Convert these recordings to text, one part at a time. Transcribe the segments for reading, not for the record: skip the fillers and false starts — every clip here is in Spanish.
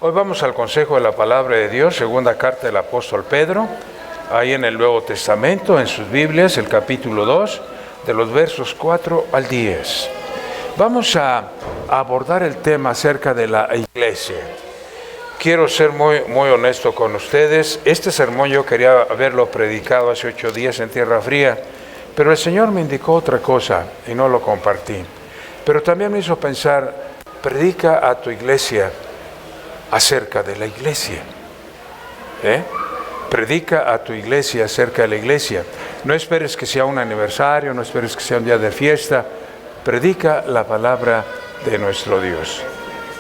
Hoy vamos al consejo de la palabra de Dios, segunda carta del apóstol Pedro, ahí en el Nuevo Testamento, en sus Biblias, el capítulo 2, de los versos 4 al 10. Vamos a abordar el tema acerca de la iglesia. Quiero ser muy honesto con ustedes. Este sermón yo quería haberlo predicado hace 8 días en Tierra Fría, pero el Señor me indicó otra cosa y no lo compartí. Pero también me hizo pensar, predica a tu iglesia acerca de la iglesia. Predica a tu iglesia acerca de la iglesia. No esperes que sea un aniversario, no esperes que sea un día de fiesta. Predica la palabra de nuestro Dios.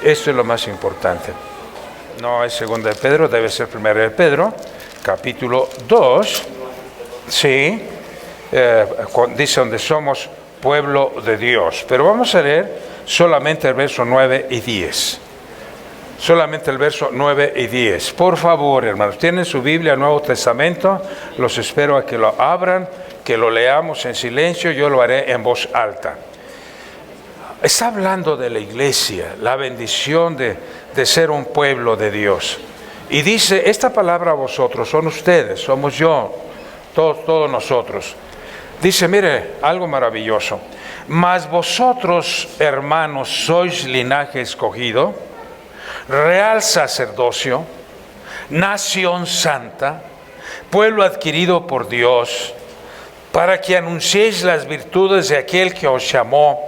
Esto es lo más importante. No es segunda de Pedro, debe ser primera de Pedro, capítulo 2. Sí, dice donde somos pueblo de Dios. Pero vamos a leer solamente el verso 9 y 10. Solamente el verso 9 y 10. Por favor, hermanos, tienen su Biblia, Nuevo Testamento. Los espero a que lo abran, que lo leamos en silencio. Yo lo haré en voz alta. Está hablando de la iglesia, la bendición de ser un pueblo de Dios. Y dice, esta palabra a vosotros, son ustedes, somos yo, todos nosotros. Dice, mire, algo maravilloso. Mas vosotros, hermanos, sois linaje escogido, real sacerdocio, nación santa, pueblo adquirido por Dios, para que anunciéis las virtudes de aquel que os llamó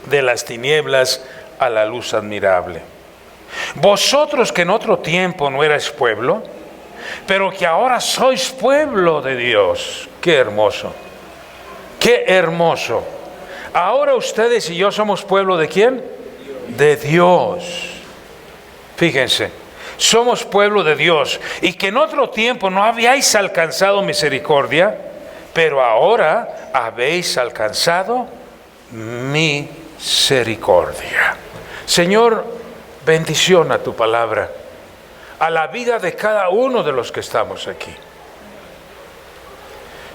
de las tinieblas a la luz admirable. Vosotros que en otro tiempo no erais pueblo, pero que ahora sois pueblo de Dios. ¡Qué hermoso! ¡Qué hermoso! Ahora ustedes y yo somos pueblo ¿de quién? De Dios. Fíjense, somos pueblo de Dios, y que en otro tiempo no habíais alcanzado misericordia, pero ahora habéis alcanzado misericordia. Señor, bendición a tu palabra, a la vida de cada uno de los que estamos aquí.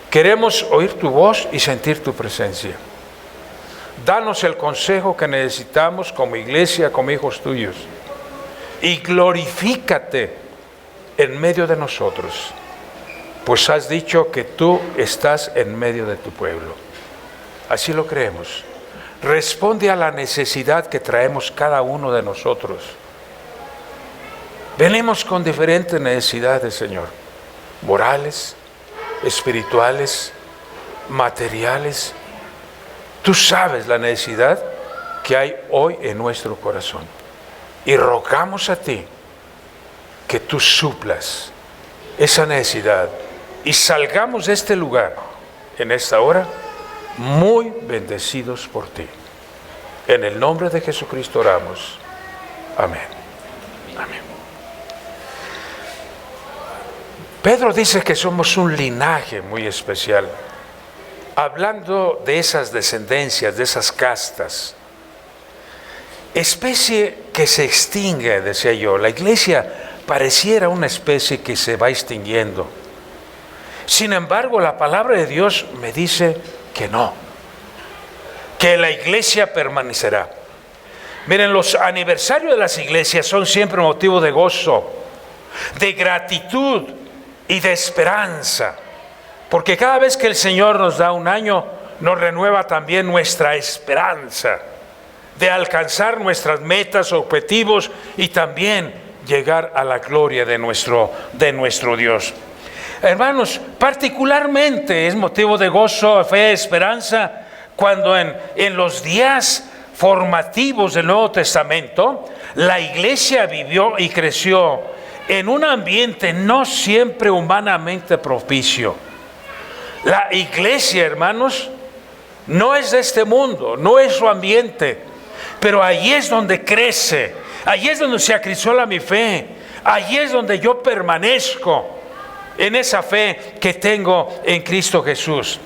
Queremos oír tu voz y sentir tu presencia. Danos el consejo que necesitamos como iglesia, como hijos tuyos. Y glorifícate en medio de nosotros, pues has dicho que tú estás en medio de tu pueblo. Así lo creemos. Responde a la necesidad que traemos cada uno de nosotros. Venimos con diferentes necesidades, Señor, morales, espirituales, materiales. Tú sabes la necesidad que hay hoy en nuestro corazón. Y rogamos a ti que tú suplas esa necesidad y salgamos de este lugar en esta hora muy bendecidos por ti. En el nombre de Jesucristo oramos. Amén. Amén. Pedro dice que somos un linaje muy especial, hablando de esas descendencias, de esas castas. Especie que se extingue, decía yo. La iglesia pareciera una especie que se va extinguiendo. Sin embargo, la palabra de Dios me dice que no, que la iglesia permanecerá. Miren, los aniversarios de las iglesias son siempre motivo de gozo, de gratitud y de esperanza, porque cada vez que el Señor nos da un año, nos renueva también nuestra esperanza de alcanzar nuestras metas, objetivos y también llegar a la gloria de nuestro Dios. Hermanos, particularmente es motivo de gozo, fe, esperanza, cuando en los días formativos del Nuevo Testamento, la iglesia vivió y creció en un ambiente no siempre humanamente propicio. La iglesia, hermanos, no es de este mundo, no es su ambiente. Pero ahí es donde crece, ahí es donde se acrisola mi fe, ahí es donde yo permanezco en esa fe que tengo en Cristo Jesús.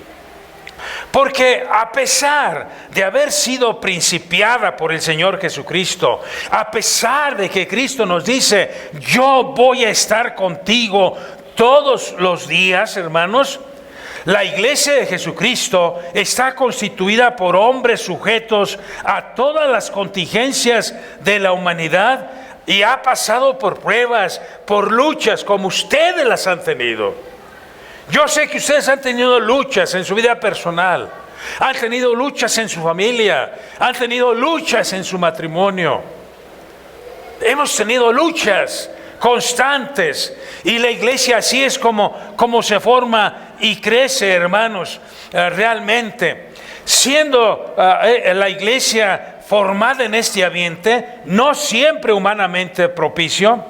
Porque a pesar de haber sido principiada por el Señor Jesucristo, a pesar de que Cristo nos dice, yo voy a estar contigo todos los días, hermanos, la iglesia de Jesucristo está constituida por hombres sujetos a todas las contingencias de la humanidad, y ha pasado por pruebas, por luchas como ustedes las han tenido. Yo sé que ustedes han tenido luchas en su vida personal, han tenido luchas en su familia, han tenido luchas en su matrimonio. Hemos tenido luchas constantes, y la iglesia así es como se forma y crece, hermanos. Realmente, siendo la iglesia formada en este ambiente, no siempre humanamente propicio,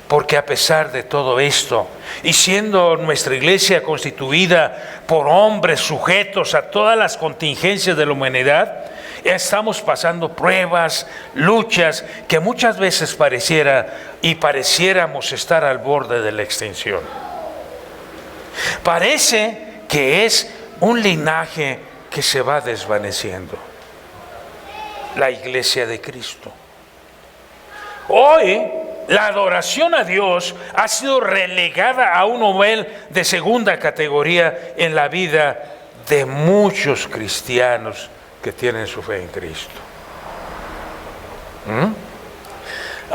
porque a pesar de todo esto, y siendo nuestra iglesia constituida por hombres sujetos a todas las contingencias de la humanidad, estamos pasando pruebas, luchas que muchas veces pareciéramos estar al borde de la extinción. Parece que es un linaje que se va desvaneciendo, la iglesia de Cristo. Hoy la adoración a Dios ha sido relegada a un nivel de segunda categoría en la vida de muchos cristianos que tienen su fe en Cristo.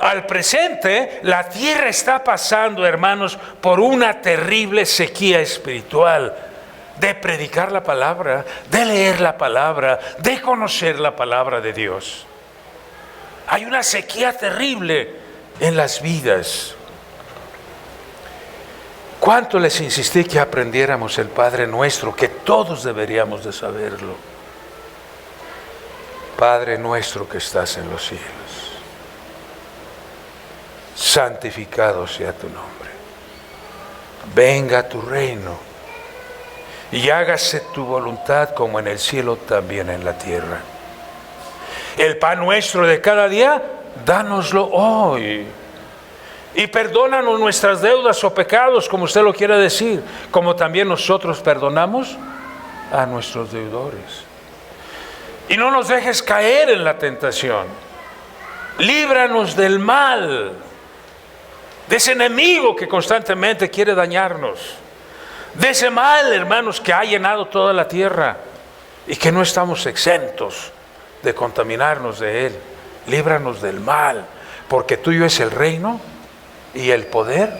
Al presente, la tierra está pasando, hermanos, por una terrible sequía espiritual, de predicar la palabra, de leer la palabra, de conocer la palabra de Dios. Hay una sequía terrible en las vidas. ¿Cuánto les insistí que aprendiéramos el Padre Nuestro, que todos deberíamos de saberlo? Padre nuestro que estás en los cielos, santificado sea tu nombre. Venga tu reino y hágase tu voluntad como en el cielo, también en la tierra. El pan nuestro de cada día, dánoslo hoy. Y perdónanos nuestras deudas o pecados, como usted lo quiera decir, como también nosotros perdonamos a nuestros deudores. Y no nos dejes caer en la tentación. Líbranos del mal, de ese enemigo que constantemente quiere dañarnos, de ese mal, hermanos, que ha llenado toda la tierra y que no estamos exentos de contaminarnos de él. Líbranos del mal, porque tuyo es el reino y el poder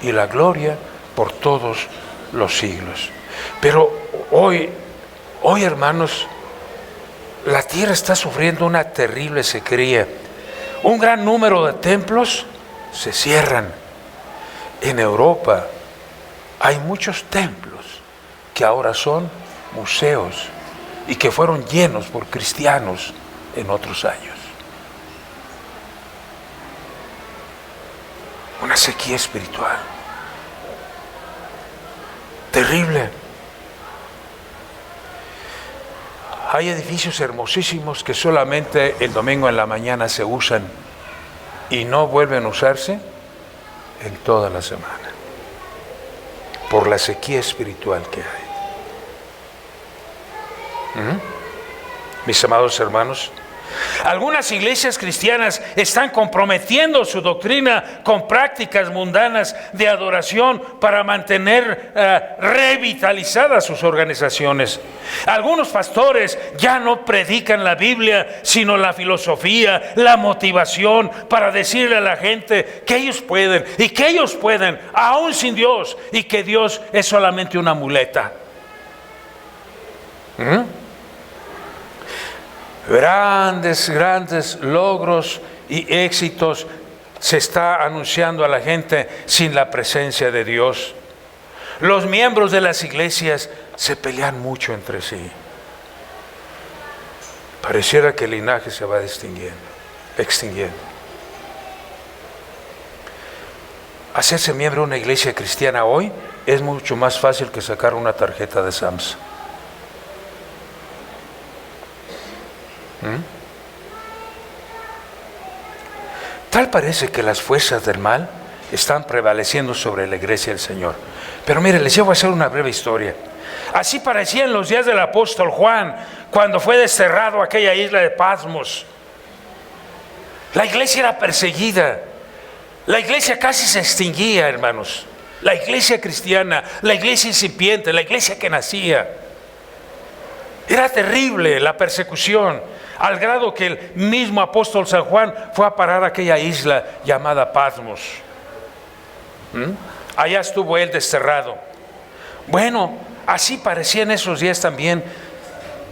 y la gloria por todos los siglos. Pero hoy, hermanos, la tierra está sufriendo una terrible sequía. Un gran número de templos se cierran. En Europa hay muchos templos que ahora son museos y que fueron llenos por cristianos en otros años. Una sequía espiritual terrible. Hay edificios hermosísimos que solamente el domingo en la mañana se usan y no vuelven a usarse en toda la semana, por la sequía espiritual que hay. Mis amados hermanos, algunas iglesias cristianas están comprometiendo su doctrina con prácticas mundanas de adoración para mantener revitalizadas sus organizaciones. Algunos pastores ya no predican la Biblia, sino la filosofía, la motivación, para decirle a la gente que ellos pueden y que ellos pueden aún sin Dios, y que Dios es solamente una muleta. Grandes logros y éxitos se está anunciando a la gente sin la presencia de Dios. Los miembros de las iglesias se pelean mucho entre sí. Pareciera que el linaje se va extinguiendo. Hacerse miembro de una iglesia cristiana hoy es mucho más fácil que sacar una tarjeta de SAMS. Tal parece que las fuerzas del mal están prevaleciendo sobre la iglesia del Señor. Pero mire, les llevo a hacer una breve historia. Así parecía en los días del apóstol Juan, cuando fue desterrado a aquella isla de Patmos. La iglesia era perseguida. La iglesia casi se extinguía, hermanos. La iglesia cristiana, la iglesia incipiente, la iglesia que nacía. Era terrible la persecución. al grado que el mismo apóstol San Juan fue a parar a aquella isla llamada Patmos. Allá estuvo él desterrado. Bueno, así parecía en esos días también.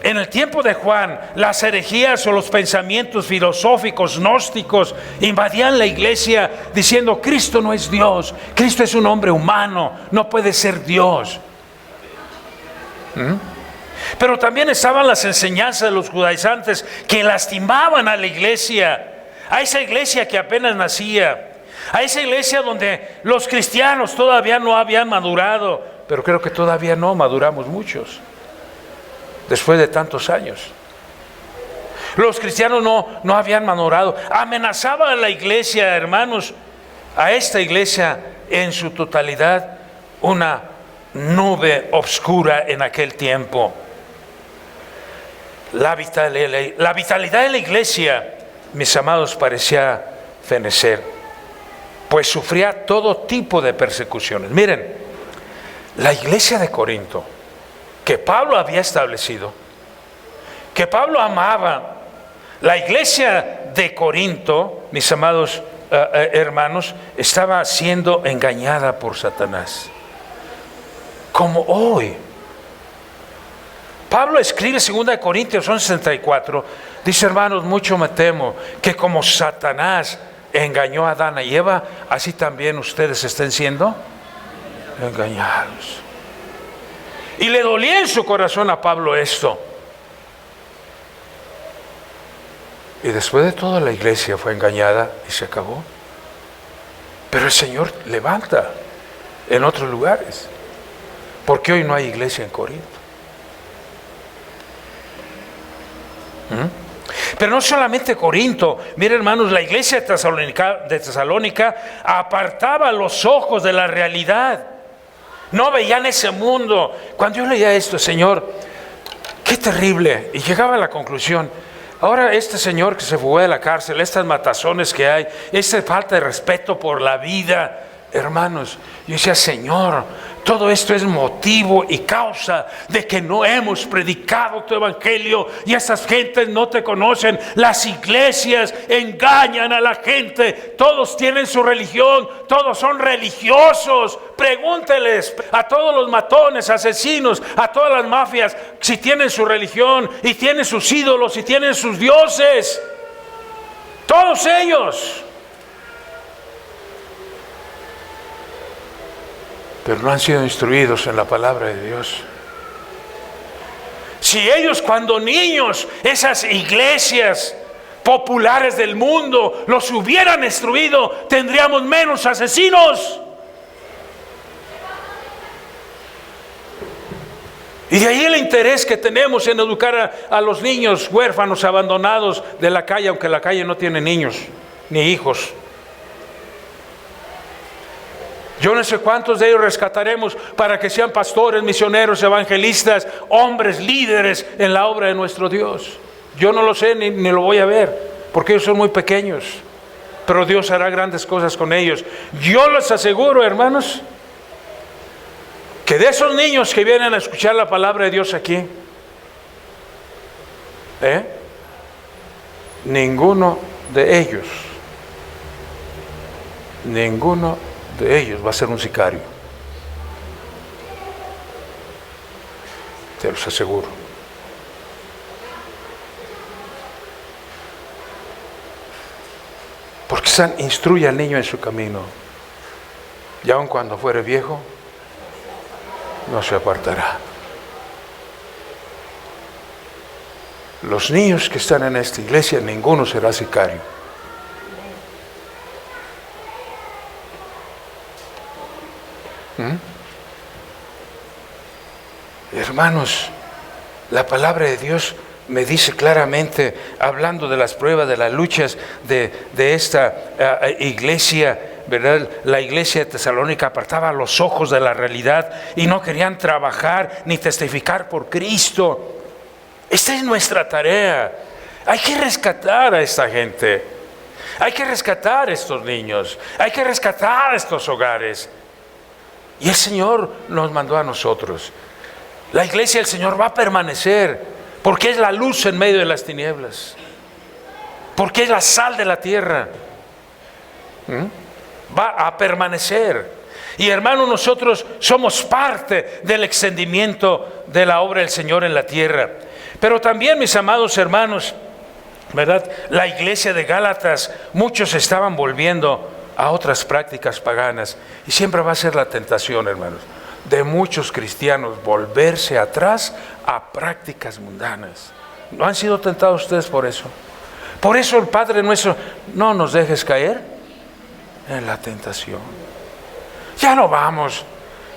En el tiempo de Juan, las herejías o los pensamientos filosóficos gnósticos invadían la iglesia diciendo: Cristo no es Dios, Cristo es un hombre humano, no puede ser Dios. Pero también estaban las enseñanzas de los judaizantes que lastimaban a la iglesia, a esa iglesia que apenas nacía, a esa iglesia donde los cristianos todavía no habían madurado, pero creo que todavía no maduramos muchos. Después de tantos años, los cristianos no habían madurado. Amenazaba a la iglesia, hermanos, a esta iglesia en su totalidad, una nube oscura en aquel tiempo. La vitalidad de la iglesia, mis amados, parecía fenecer, pues sufría todo tipo de persecuciones. Miren, la iglesia de Corinto, que Pablo había establecido, que Pablo amaba, la iglesia de Corinto, mis amados hermanos, estaba siendo engañada por Satanás. Como hoy. Pablo escribe 2 Corintios 11:64, dice: hermanos, mucho me temo que como Satanás engañó a Adán y Eva, así también ustedes estén siendo engañados. Y le dolía en su corazón a Pablo esto. Y después de todo la iglesia fue engañada y se acabó. Pero el Señor levanta en otros lugares. ¿Por qué hoy no hay iglesia en Corinto? Pero no solamente Corinto. Miren, hermanos, la iglesia de Tesalónica apartaba los ojos de la realidad. No veían ese mundo. Cuando yo leía esto, Señor, qué terrible. Y llegaba a la conclusión: ahora este señor que se fugó de la cárcel, estas matazones que hay, esta falta de respeto por la vida, hermanos, yo decía: Señor, todo esto es motivo y causa de que no hemos predicado tu evangelio y esas gentes no te conocen. Las iglesias engañan a la gente. Todos tienen su religión, todos son religiosos. Pregúnteles a todos los matones, asesinos, a todas las mafias, si tienen su religión y tienen sus ídolos y tienen sus dioses. Todos ellos. Pero no han sido instruidos en la palabra de Dios. Si ellos, cuando niños, esas iglesias populares del mundo los hubieran instruido, tendríamos menos asesinos. Y de ahí el interés que tenemos en educar a los niños huérfanos, abandonados de la calle, aunque la calle no tiene niños ni hijos. Yo no sé cuántos de ellos rescataremos para que sean pastores, misioneros, evangelistas, hombres, líderes en la obra de nuestro Dios. Yo no lo sé ni lo voy a ver, porque ellos son muy pequeños. Pero Dios hará grandes cosas con ellos. Yo les aseguro, hermanos, que de esos niños que vienen a escuchar la palabra de Dios aquí, ninguno de ellos va a ser un sicario. Te los aseguro. Porque instruye al niño en su camino, y aun cuando fuere viejo, no se apartará. Los niños que están en esta iglesia, ninguno será sicario. Hermanos, la palabra de Dios me dice claramente, hablando de las pruebas, de las luchas de esta iglesia, ¿verdad? La iglesia de Tesalónica apartaba los ojos de la realidad y no querían trabajar ni testificar por Cristo. Esta es nuestra tarea. Hay que rescatar a esta gente. Hay que rescatar a estos niños. Hay que rescatar a estos hogares. Y el Señor nos mandó a nosotros. La iglesia del Señor va a permanecer porque es la luz en medio de las tinieblas, porque es la sal de la tierra. Va a permanecer. Y hermanos, nosotros somos parte del extendimiento de la obra del Señor en la tierra. Pero también, mis amados hermanos, ¿verdad? La iglesia de Gálatas, muchos estaban volviendo a otras prácticas paganas. Y siempre va a ser la tentación, hermanos, de muchos cristianos volverse atrás a prácticas mundanas. ¿No han sido tentados ustedes por eso? Por eso el Padre nuestro: no nos dejes caer en la tentación. Ya no vamos,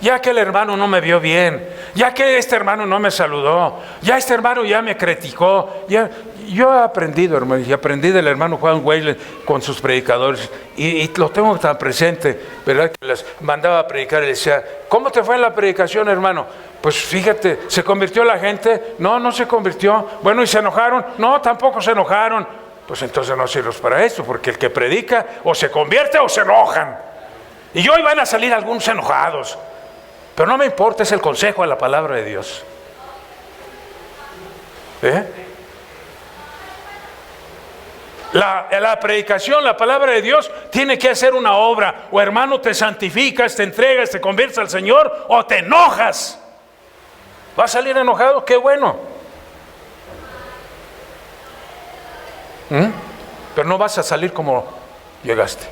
ya que el hermano no me vio bien, ya que este hermano no me saludó, ya este hermano ya me criticó. Yo he aprendido, hermano, y aprendí del hermano Juan Weisler con sus predicadores, y lo tengo tan presente, ¿verdad? Que les mandaba a predicar y les decía: ¿cómo te fue en la predicación, hermano? Pues fíjate, ¿se convirtió la gente? No, no se convirtió. Bueno, ¿y se enojaron? No, tampoco se enojaron. Pues entonces no sirves para esto, porque el que predica o se convierte o se enojan. Y hoy van a salir algunos enojados, pero no me importa, es el consejo de la palabra de Dios. La predicación, la palabra de Dios tiene que hacer una obra. O hermano, te santificas, te entregas, te conviertes al Señor, o te enojas. ¿Vas a salir enojado? ¡Qué bueno! Pero no vas a salir como llegaste.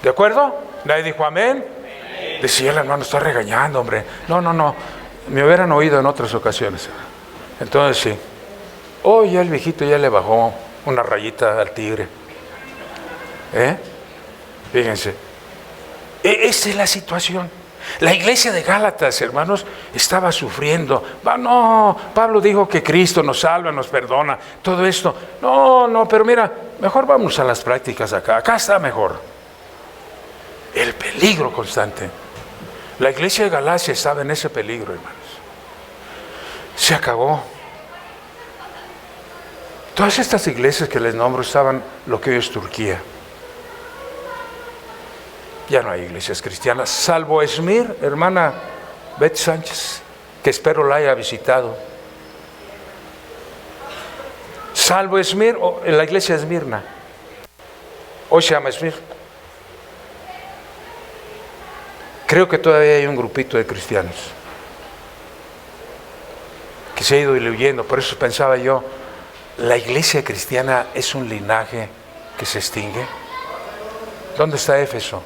¿De acuerdo? Nadie dijo amén. Decía el hermano: está regañando, hombre. No. Me hubieran oído en otras ocasiones. Entonces sí. Ya el viejito ya le bajó una rayita al tigre. Fíjense. Esa es la situación. La iglesia de Gálatas, hermanos, estaba sufriendo. No, Pablo dijo que Cristo nos salva, nos perdona, todo esto. No, pero mira, mejor vamos a las prácticas acá. Acá está mejor. El peligro constante. La iglesia de Galacia estaba en ese peligro, hermanos. Se acabó. Todas estas iglesias que les nombro estaban lo que hoy es Turquía. Ya no hay iglesias cristianas, salvo Esmir, hermana Beth Sánchez, que espero la haya visitado. Salvo Esmir, en la iglesia de Esmirna. Hoy se llama Esmir. Creo que todavía hay un grupito de cristianos que se ha ido diluyendo. Por eso pensaba yo, la iglesia cristiana es un linaje que se extingue. ¿Dónde está Éfeso?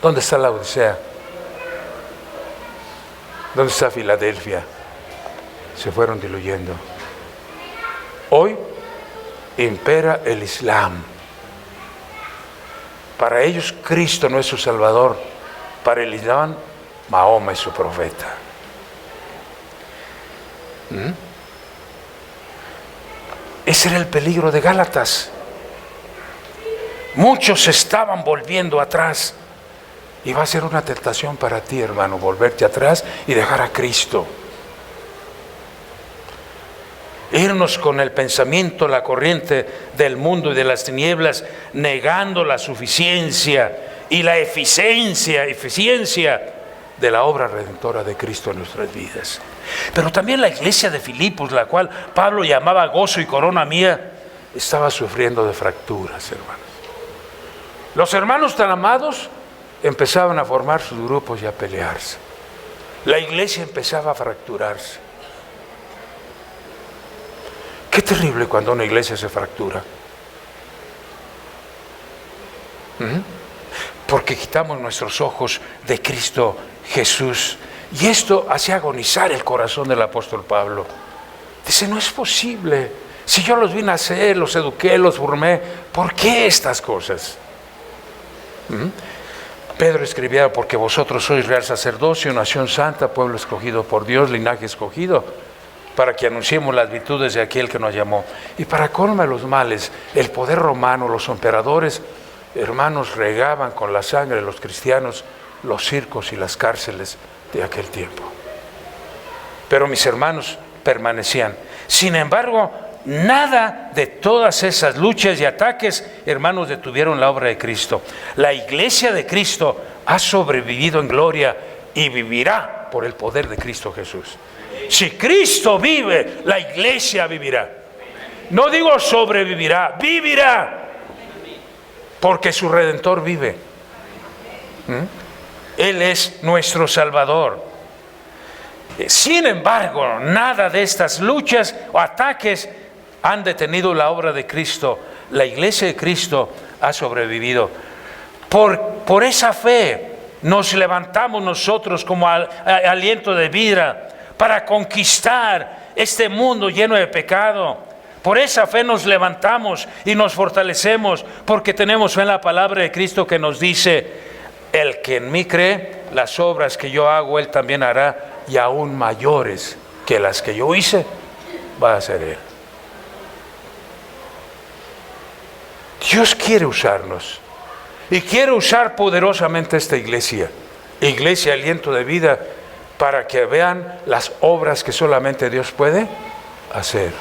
¿Dónde está la Odisea? ¿Dónde está Filadelfia? Se fueron diluyendo. Hoy impera el Islam. Para ellos Cristo no es su Salvador. Para el Islam, Mahoma es su profeta. Ese era el peligro de Gálatas. Muchos estaban volviendo atrás. Y va a ser una tentación para ti, hermano, volverte atrás y dejar a Cristo. Irnos con el pensamiento, la corriente del mundo y de las tinieblas, negando la suficiencia y la eficiencia de la obra redentora de Cristo en nuestras vidas. Pero también la iglesia de Filipos, la cual Pablo llamaba gozo y corona mía, estaba sufriendo de fracturas, hermanos. Los hermanos tan amados empezaban a formar sus grupos y a pelearse. La iglesia empezaba a fracturarse. Qué terrible cuando una iglesia se fractura. Porque quitamos nuestros ojos de Cristo Jesús. Y esto hacía agonizar el corazón del apóstol Pablo. Dice: no es posible. Si yo los vine a hacer, los eduqué, los formé, ¿por qué estas cosas? Pedro escribía: porque vosotros sois real sacerdocio, nación santa, pueblo escogido por Dios, linaje escogido, para que anunciemos las virtudes de aquel que nos llamó. Y para colma de los males, el poder romano, los emperadores, hermanos, regaban con la sangre de los cristianos los circos y las cárceles de aquel tiempo. Pero mis hermanos permanecían. Sin embargo, nada de todas esas luchas y ataques, hermanos, detuvieron la obra de Cristo. La iglesia de Cristo ha sobrevivido en gloria y vivirá por el poder de Cristo Jesús. Si Cristo vive, la iglesia vivirá. No digo sobrevivirá, vivirá. Porque su Redentor vive. Él es nuestro Salvador. Sin embargo, nada de estas luchas o ataques han detenido la obra de Cristo. La iglesia de Cristo ha sobrevivido. Por esa fe nos levantamos nosotros como aliento de vida para conquistar este mundo lleno de pecado. Por esa fe nos levantamos y nos fortalecemos, porque tenemos fe en la palabra de Cristo que nos dice: el que en mí cree, las obras que yo hago, él también hará, y aún mayores que las que yo hice, va a hacer él. Dios quiere usarnos y quiere usar poderosamente esta iglesia, aliento de vida, para que vean las obras que solamente Dios puede hacer.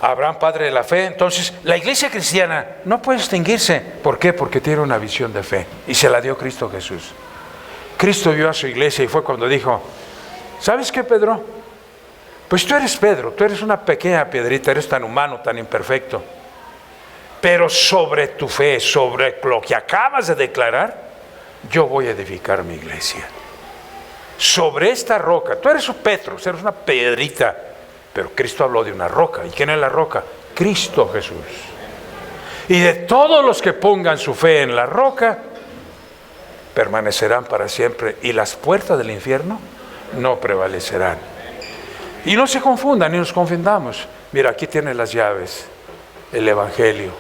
Abraham, padre de la fe. Entonces, la iglesia cristiana no puede extinguirse. ¿Por qué? Porque tiene una visión de fe y se la dio Cristo Jesús. Cristo vio a su iglesia y fue cuando dijo: ¿sabes qué, Pedro? Pues tú eres Pedro, tú eres una pequeña piedrita, eres tan humano, tan imperfecto. Pero sobre tu fe, sobre lo que acabas de declarar, yo voy a edificar mi iglesia. Sobre esta roca, tú eres un Petro, eres una piedrita, pero Cristo habló de una roca. ¿Y quién es la roca? Cristo Jesús. Y de todos los que pongan su fe en la roca, permanecerán para siempre, y las puertas del infierno no prevalecerán. Y no se confundan ni nos confundamos. Mira, aquí tienes las llaves, el Evangelio.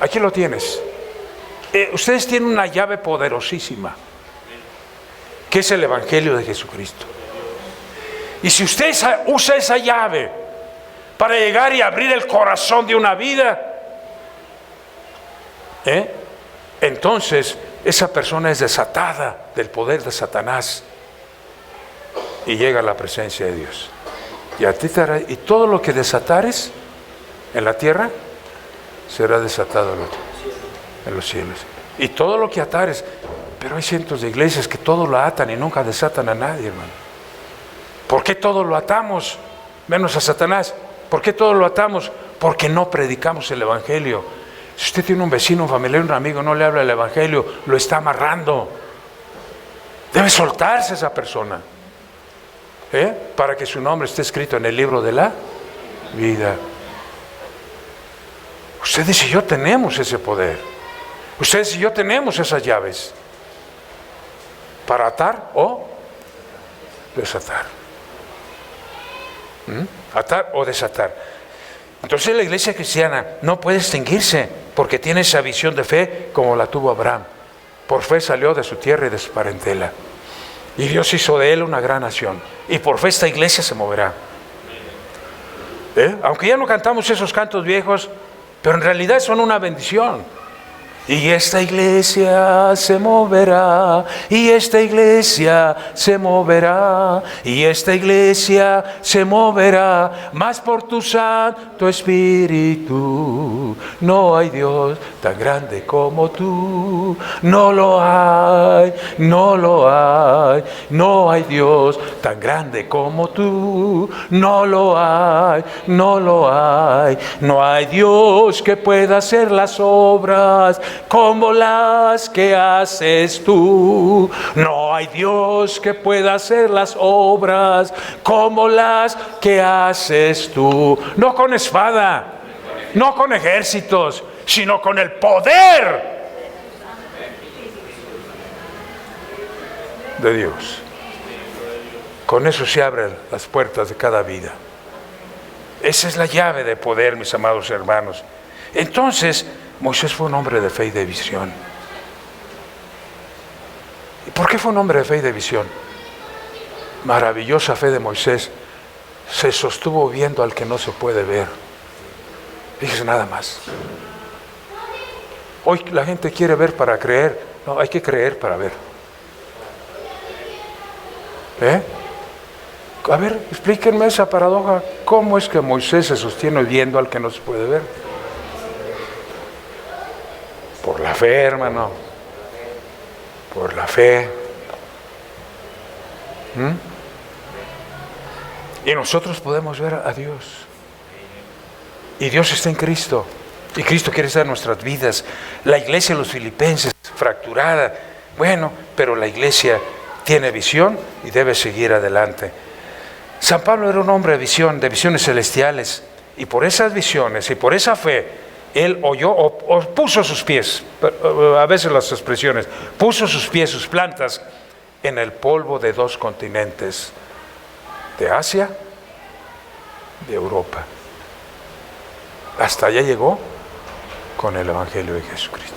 Aquí lo tienes. Ustedes tienen una llave poderosísima, que es el Evangelio de Jesucristo. Y si usted usa esa llave para llegar y abrir el corazón de una vida, entonces esa persona es desatada del poder de Satanás y llega a la presencia de Dios. Y a ti y todo lo que desatares en la tierra será desatado en los cielos. Y todo lo que atares. Pero hay cientos de iglesias que todo lo atan y nunca desatan a nadie, hermano. ¿Por qué todo lo atamos menos a Satanás? ¿Por qué todo lo atamos? Porque no predicamos el Evangelio. Si usted tiene un vecino, un familiar, un amigo, no le habla el Evangelio, lo está amarrando. Debe soltarse esa persona, para que su nombre esté escrito en el libro de la vida. Ustedes y yo tenemos ese poder. Ustedes y yo tenemos esas llaves para atar o desatar. Atar o desatar. Entonces la iglesia cristiana no puede extinguirse, porque tiene esa visión de fe como la tuvo Abraham. Por fe salió de su tierra y de su parentela, y Dios hizo de él una gran nación, y por fe esta iglesia se moverá. Aunque ya no cantamos esos cantos viejos, pero en realidad son una bendición. Y esta iglesia se moverá, y esta iglesia se moverá, y esta iglesia se moverá, más por tu Santo Espíritu. No hay Dios tan grande como tú, no lo hay, no lo hay. No hay Dios tan grande como tú, no lo hay, no lo hay. No hay Dios que pueda hacer las obras como las que haces tú. No hay Dios que pueda hacer las obras como las que haces tú. No con espada, no con ejércitos, sino con el poder de Dios. Con eso se abren las puertas de cada vida. Esa es la llave de poder, mis amados hermanos. Entonces, Moisés fue un hombre de fe y de visión. ¿Y por qué fue un hombre de fe y de visión? Maravillosa fe de Moisés. Se sostuvo viendo al que no se puede ver. Fíjese nada más. Hoy la gente quiere ver para creer. No, hay que creer para ver. A ver, explíquenme esa paradoja. ¿Cómo es que Moisés se sostiene viendo al que no se puede ver? Por la fe, hermano. Por la fe. Y nosotros podemos ver a Dios. Y Dios está en Cristo. Y Cristo quiere estar en nuestras vidas. La iglesia de los filipenses, fracturada. Bueno, pero la iglesia tiene visión y debe seguir adelante. San Pablo era un hombre de visión, de visiones celestiales. Y por esas visiones y por esa fe, él oyó o puso sus pies, a veces las expresiones, puso sus pies, sus plantas, en el polvo de 2 continentes, de Asia, de Europa. Hasta allá llegó con el Evangelio de Jesucristo.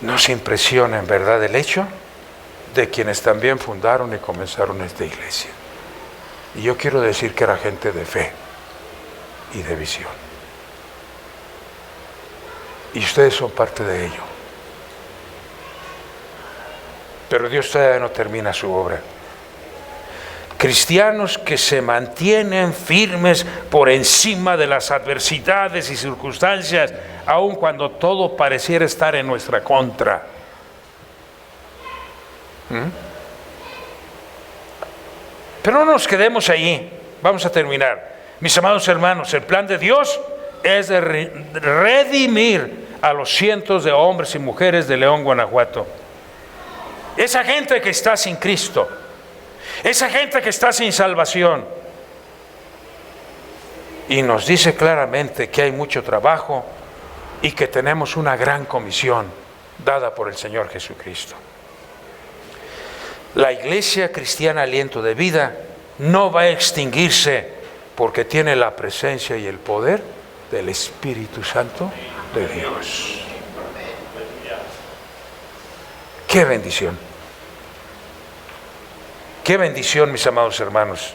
Nos impresiona en verdad el hecho de quienes también fundaron y comenzaron esta iglesia. Y yo quiero decir que era gente de fe y de visión. Y ustedes son parte de ello. Pero Dios todavía no termina su obra. Cristianos que se mantienen firmes por encima de las adversidades y circunstancias, aun cuando todo pareciera estar en nuestra contra. Pero no nos quedemos ahí. Vamos a terminar. Mis amados hermanos, el plan de Dios es de redimir a los cientos de hombres y mujeres de León, Guanajuato. Esa gente que está sin Cristo, esa gente que está sin salvación. Y nos dice claramente que hay mucho trabajo y que tenemos una gran comisión dada por el Señor Jesucristo. La iglesia cristiana Aliento de Vida no va a extinguirse porque tiene la presencia y el poder del Espíritu Santo de Dios. ¡Qué bendición! ¡Qué bendición, mis amados hermanos!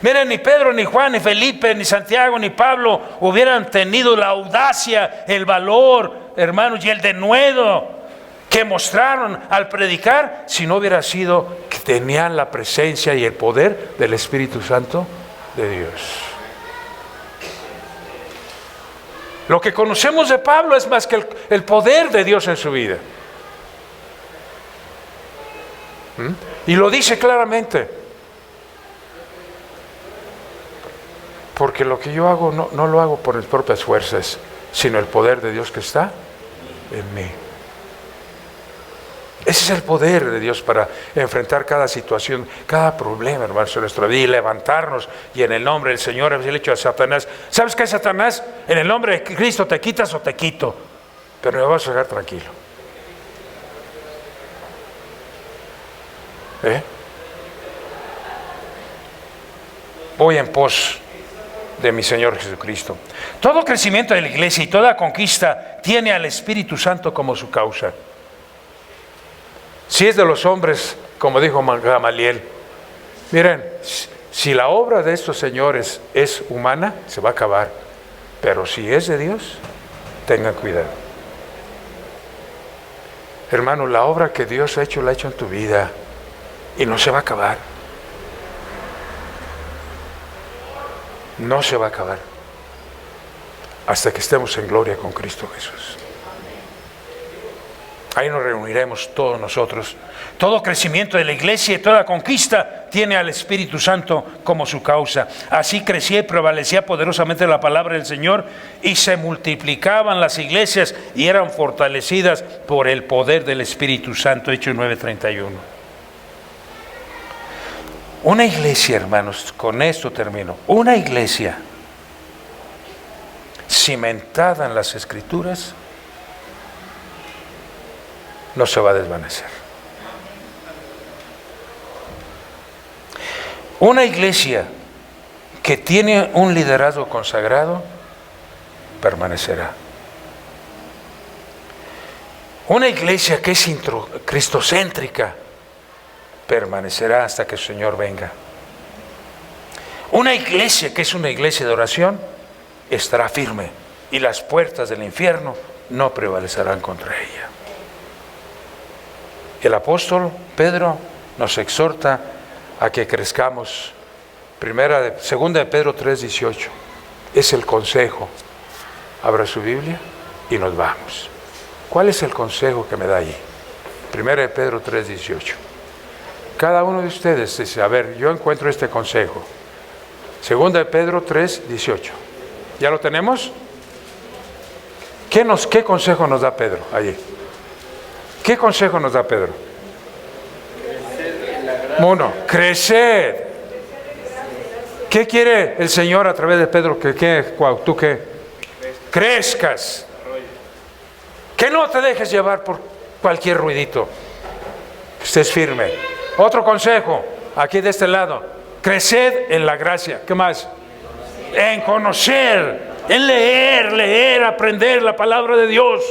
Miren, ni Pedro, ni Juan, ni Felipe, ni Santiago, ni Pablo hubieran tenido la audacia, el valor, hermanos, y el denuedo que mostraron al predicar si no hubiera sido que tenían la presencia y el poder del Espíritu Santo de Dios. Lo que conocemos de Pablo es más que el poder de Dios en su vida. Y lo dice claramente. Porque lo que yo hago no lo hago por mis propias fuerzas, sino el poder de Dios que está en mí. Ese es el poder de Dios para enfrentar cada situación, cada problema, hermanos, en nuestra vida, y levantarnos y en el nombre del Señor. Había dicho a Satanás: ¿sabes qué, Satanás? En el nombre de Cristo te quitas o te quito, pero me vas a dejar tranquilo. Voy en pos de mi Señor Jesucristo. Todo crecimiento de la iglesia y toda conquista tiene al Espíritu Santo como su causa. Si es de los hombres, como dijo Gamaliel, miren, si la obra de estos señores es humana, se va a acabar. Pero si es de Dios, tengan cuidado. Hermano, la obra que Dios ha hecho, la ha hecho en tu vida y no se va a acabar. No se va a acabar hasta que estemos en gloria con Cristo Jesús. Ahí nos reuniremos todos nosotros. Todo crecimiento de la iglesia y toda conquista tiene al Espíritu Santo como su causa. Así crecía y prevalecía poderosamente la palabra del Señor, y se multiplicaban las iglesias y eran fortalecidas por el poder del Espíritu Santo. Hechos 9:31. Una iglesia, hermanos, con esto termino. Una iglesia cimentada en las Escrituras no se va a desvanecer. Una iglesia que tiene un liderazgo consagrado permanecerá. Una iglesia que es cristocéntrica permanecerá hasta que el Señor venga. Una iglesia que es una iglesia de oración estará firme, y las puertas del infierno no prevalecerán contra ella. El Pedro nos exhorta a que crezcamos. Segunda de Pedro 3:18 es el consejo. Abra su Biblia y nos vamos. ¿Cuál es el consejo que me da allí? 1 Pedro 3:18. Cada uno de ustedes dice, a ver, yo encuentro este consejo. 2 Pedro 3:18. ¿Ya lo tenemos? ¿Qué consejo nos da Pedro allí? ¿Qué consejo nos da Pedro? Uno, creced. ¿Qué quiere el Señor a través de Pedro? ¿Tú qué? Crezcas. Que no te dejes llevar por cualquier ruidito. Estés firme. Otro consejo, aquí de este lado. Creced en la gracia. ¿Qué más? En conocer, en leer, aprender la palabra de Dios.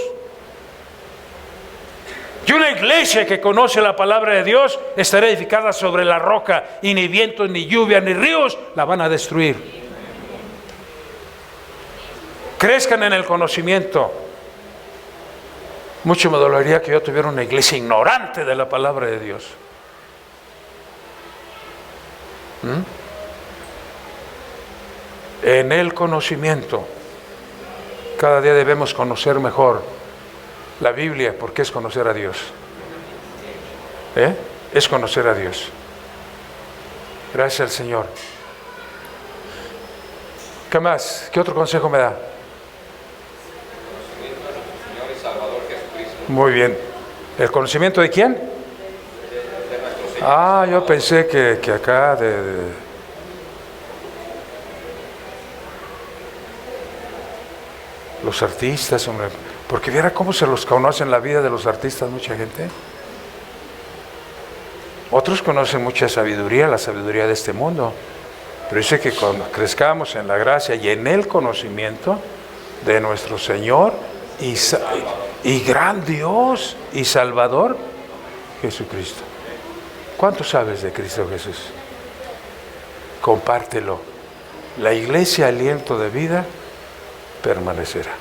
Y una iglesia que conoce la palabra de Dios estará edificada sobre la roca, y ni vientos, ni lluvia, ni ríos la van a destruir. Crezcan en el conocimiento. Mucho me dolería que yo tuviera una iglesia ignorante de la palabra de Dios. En el conocimiento. Cada día debemos conocer mejor la Biblia, porque es conocer a Dios. Es conocer a Dios. Gracias al Señor. ¿Qué más? ¿Qué otro consejo me da? Muy bien. ¿El conocimiento de quién? Yo pensé que acá los artistas, hombre, porque viera cómo se los conoce en la vida de los artistas mucha gente. Otros conocen mucha sabiduría, la sabiduría de este mundo, pero dice que cuando crezcamos en la gracia y en el conocimiento de nuestro Señor y gran Dios y Salvador Jesucristo. ¿Cuánto sabes de Cristo Jesús? Compártelo. La iglesia Aliento de Vida permanecerá.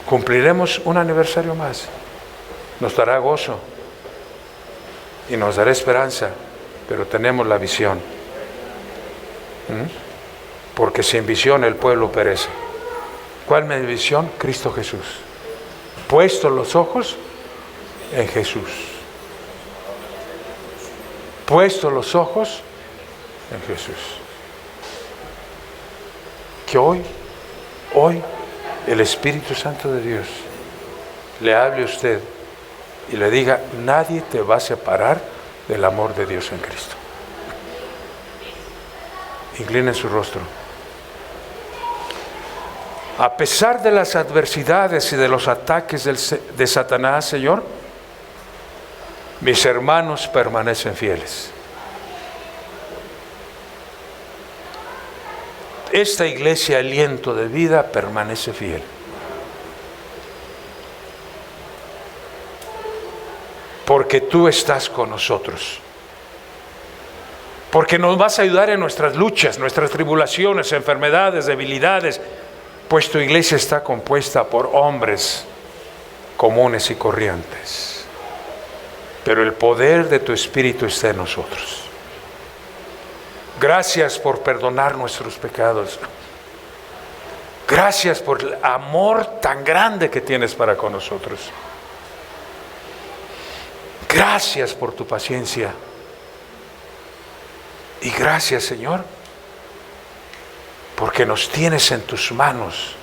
Cumpliremos un aniversario más. Nos dará gozo y nos dará esperanza, pero tenemos la visión. Porque sin visión el pueblo perece. ¿Cuál es mi visión? Cristo Jesús. Puesto los ojos en Jesús. Puesto los ojos en Jesús. Que hoy, el Espíritu Santo de Dios le hable a usted y le diga, nadie te va a separar del amor de Dios en Cristo. Inclinen su rostro. A pesar de las adversidades y de los ataques de Satanás, Señor, mis hermanos permanecen fieles. Esta iglesia Aliento de Vida permanece fiel. Porque tú estás con nosotros. Porque nos vas a ayudar en nuestras luchas, nuestras tribulaciones, enfermedades, debilidades. Pues tu iglesia está compuesta por hombres comunes y corrientes. Pero el poder de tu Espíritu está en nosotros. Gracias por perdonar nuestros pecados. Gracias por el amor tan grande que tienes para con nosotros. Gracias por tu paciencia. Y gracias, Señor, porque nos tienes en tus manos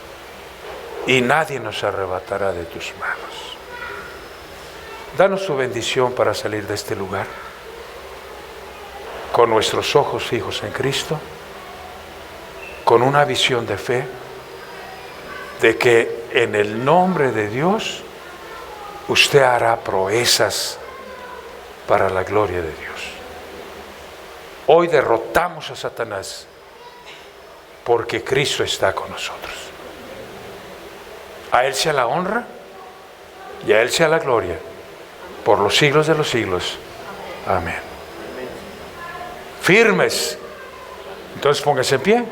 y nadie nos arrebatará de tus manos. Danos tu bendición para salir de este lugar con nuestros ojos fijos en Cristo, con una visión de fe, de que en el nombre de Dios usted hará proezas para la gloria de Dios. Hoy derrotamos a Satanás porque Cristo está con nosotros. A Él sea la honra y a Él sea la gloria por los siglos de los siglos. Amén. Firmes. Entonces póngase en pie.